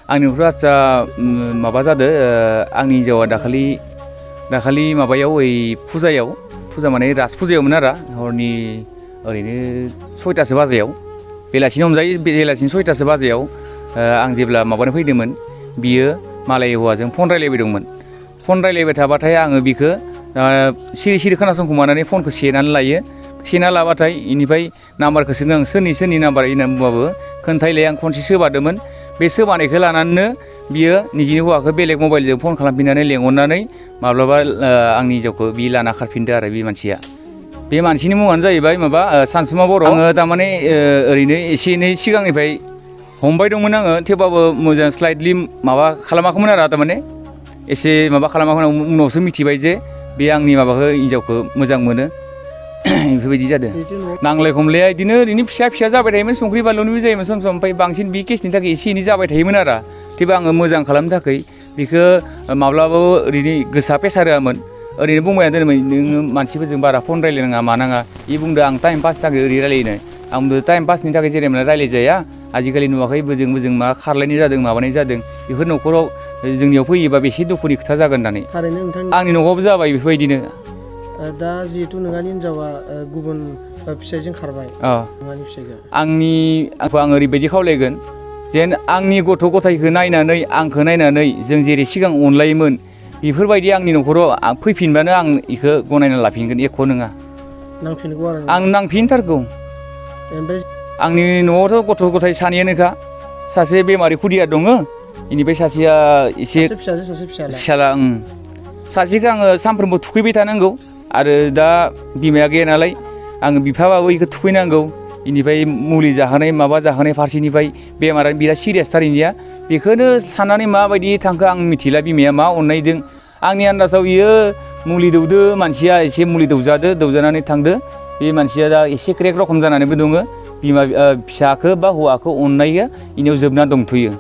आंनि न'खराव आच्चा माबा जादों आंनि हिन्जावा दाखालि माबायाव ओइ फुजा माने रास फुजायावमोन आरो हरनि ओरैनो 6टासो बाजायाव बेलासिनि हमजायो बेलासिनि 6टासो बाजायाव आं जेब्ला माबानो फैदोंमोन बियो मालाय हौवाजों फन रायलायबाय दंमोन फन रायलायबाय थाबाथाय आङो बिखौ सिरि सिरि खोनासंखुमानानै फनखौ सेनानै लायो सेना लाबाथाय इनिफ्राय नाम्बारखौ सोङो आं सोरनि नाम्बार होननानै बुंबाबो खोन्थायलाय आं खनसे सोबादोंमोन बे सोबानायखौ लानानैनो बियो निजिनि हौवाखौ बेलेग मबाइलजों फन खालामफिननानै लेंहरनानै माब्लाबा आंनि हिन्जावखौ बि लाना खारफिनदो आरो बे मानसिया बे मानसिनि मुङानो जाहैबाय माबा सानसुमा बर' आङो थारमाने ओरैनो एसे एनै सिगांनिफ्राय हमबाय दंमोन आङो थेवबाबो मोजां स्लाइटलि माबा खालामाखैमोन आरो थारमाने एसे माबा खालामाखैमोन उनावसो मिथिबाय जे बे आंनि माबाखौ हिन्जावखौ मोजां मोनो बेफोरबायदि जादों नांलाय खमलाया बिदिनो ओरैनो फिसा जाबाय थायोमोन संख्रि बानलुनिबो जायोमोन सम सम ओमफ्राय बांसिन बे केसनि थाखाय एसे एनै जाबाय थायोमोन आरो थेवबो आङो मोजां खालामनो थाखाय बेखौ माब्लाबाबो ओरैनो गोसा प्रेसार होआमोन ओरैनो बुंबाय दोनोमोन नोङो मानसिफोरजों बारा फन रायलायनाङा मानाङा बे बुंदो आं टाइम पासनि थाखाय ओरै रायलायनो आं बुंदो टाइम पासनि थाखाय जेरै मोनला रायलायजाया आजिखालि नुवाखै बोजों मा खारलायनाय जादों माबानाय जादों बेफोर न'खराव जोंनियाव फैयोबा बेसे दुखुनि खोथा जागोन होननानै थारैनो नोंथां आंनि न'आवबो जाबाय बेफोरबायदिनो दा जिहेतु नोंहानि हिन्जावा गुबुन फिसाइजों खारबाय नोंहानि फिसाइजों आंखौ आं ओरैबायदि खावलायगोन जेन आंनि गथ' गथायखौ नायनानै आंखौ नायनानै जों जेरै सिगां अनलायोमोन बेफोरबायदि आंनि न'खराव फैफिनबानो आं बेखौ गनायना लाफिनगोन एख' नङा नांफिनगौ आरो आं नांफिनथारगौ ओमफ्राय आंनि न'आवथ' गथ' गथाय सानैयानोखा सासे बेमारि खुदिया दङ बेनिफ्राय सासेया एसे फिसाला सासेखौ आङो सानफ्रोमबो थुखैबाय थानांगौ आरो दा बिमाया गैया नालाय आङो बिफाबाबो बेखौ थुखैनांगौ बेनिफ्राय मुलि जाहोनाय माबा जाहोनाय फारसेनिफ्राय बेमारा बिराद सिरियासथार इनिया बेखौनो साननानै माबायदि थांखो आं मिथिला बिमाया मा अननायदों आंनि आन्दाजाव बियो मुलि दौदो मानसिया एसे मुलि दौजानानै थांदो बे मानसिया दा एसे क्रेक रखम जानानैबो दङ बिमा फिसाखौ बा हौवाखौ अननाया इनियाव जोबना दंथ'यो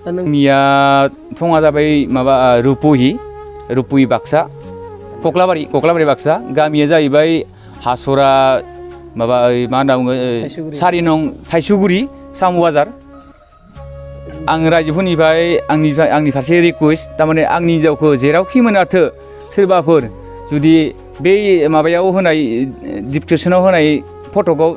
आंनिया थङा जाबाय माबा रुपहि बाक्सा कक्लाबारि बाक्सा गामिया जाहैबाय हासरा माबा मा होनना बुङो 4 नं थाइसुगुरि सामु बाजार आं रायजोफोरनिफ्राय आंनि फारसे रिकुवेस्ट थारमाने आंनि हिन्जावखौ जेरावखि मोनाथो सोरबाफोर जुदि बे माबायाव होनाय डिसक्रिपसनाव होनाय फटकआव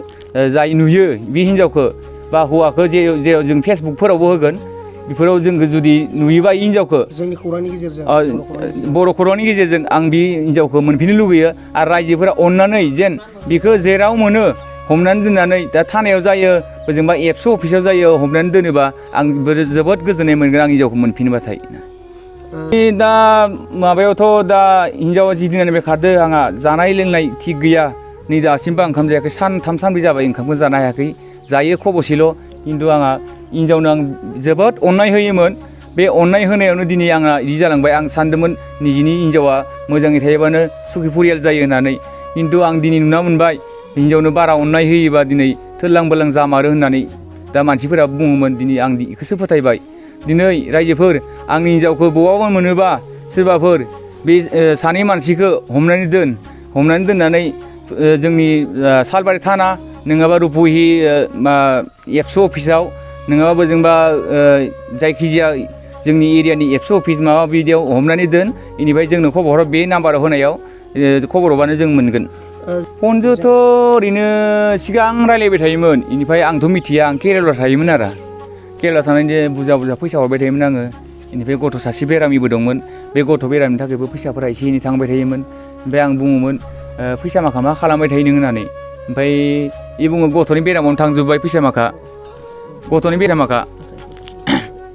जाय नुयो बे हिन्जावखौ बा हौवाखौ जेराव जों फेसबुकफोरावबो होगोन बेफोराव जोंखौ जुदि नुयोबा इ हिन्जावखौ जोंनि खौरांनि गेजेरजों बर' खौरांनि गेजेरजों आं बे हिन्जावखौ मोनफिननो लुगैयो आरो रायजोफोरा अननानै जेन बेखौ जेराव मोनो हमनानै दोननानै दा थानायाव जायो बोजोंबा एबसु अफिसाव जायो हमनानै दोनोबा आं जोबोद गोजोननाय मोनगोन आं हिन्जावखौ मोनफिनबाथाय दा माबायावथ' दा हिन्जावा जि दिननिफ्राय खारदों आंहा जानाय लोंनाय थिग गैया नै दासिमबो ओंखाम जायाखै 3 सानब्रै जाबाय ओंखामखौ जानो हायाखै जायो खबसेल' खिन्थु आंहा हिन्जावनो आं जोबोद अननाय होयोमोन बे अननाय होनायावनो दिनै आंहा बिदि जालांबाय आं सानदोंमोन निजिनि हिन्जावा मोजाङै थायोबानो सुखि परियाल जायो होननानै खिन्थु आं दिनै नुना मोनबाय हिन्जावनो बारा अननाय होयोबा दिनै थोरलां बोलां जामारो होननानै दा मानसिफोरा बुङोमोन दिनै आं बेखौसो फोथायबाय दिनै रायजोफोर आंनि हिन्जावखौ बबावबा मोनोबा सोरबाफोर बे सानै मानसिखौ हमनानै दोननानै जोंनि सालबारि थाना नङाबा रुपहि एबसु अफिसाव नङाबा बोजोंबा जायखिजाया जोंनि एरियानि एबसु अफिस माबा बिदियाव हमनानै दोन बेनिफ्राय जोंनो खबर हर बे नाम्बाराव होनायाव खबर हरबानो जों मोनगोन फनजोंथ' ओरैनो सिगां रायलायबाय थायोमोन बेनिफ्राय आंथ' मिथिया आं केरेलायाव थायोमोन आरो केरेलायाव थानानै बुरजा फैसा हरबाय थायोमोन आङो बेनिफ्राय गथ' सासे बेरामिबो दंमोन बे गथ' बेरामिनि थाखायबो फैसाफोरा एसे एनै थांबाय थायोमोन ओमफ्राय आं बुङोमोन फैसा माखा मा खालामबाय थायो नों होननानै ओमफ्राय बे बुङो गथ'नि बेरामावनो थांजोब्बाय फैसा माखा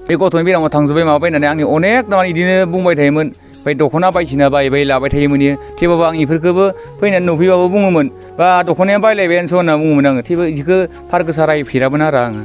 बे गथ'नि बेरामाव थांजोब्बाय माबाबाय होननानै आंनि अनेक माने बिदिनो बुंबाय थायोमोन ओमफ्राय दख'ना बायदिसिना बायबाय लाबाय थायोमोन थेवबाबो आं बेफोरखौबो फैनानै नुफैबाबो बुङोमोन बा दख'नाया बायलायबायानोस' होनना बुङोमोन आङो थेवबो बिदिखौ फार गोसा रायफेरामोन आरो आङो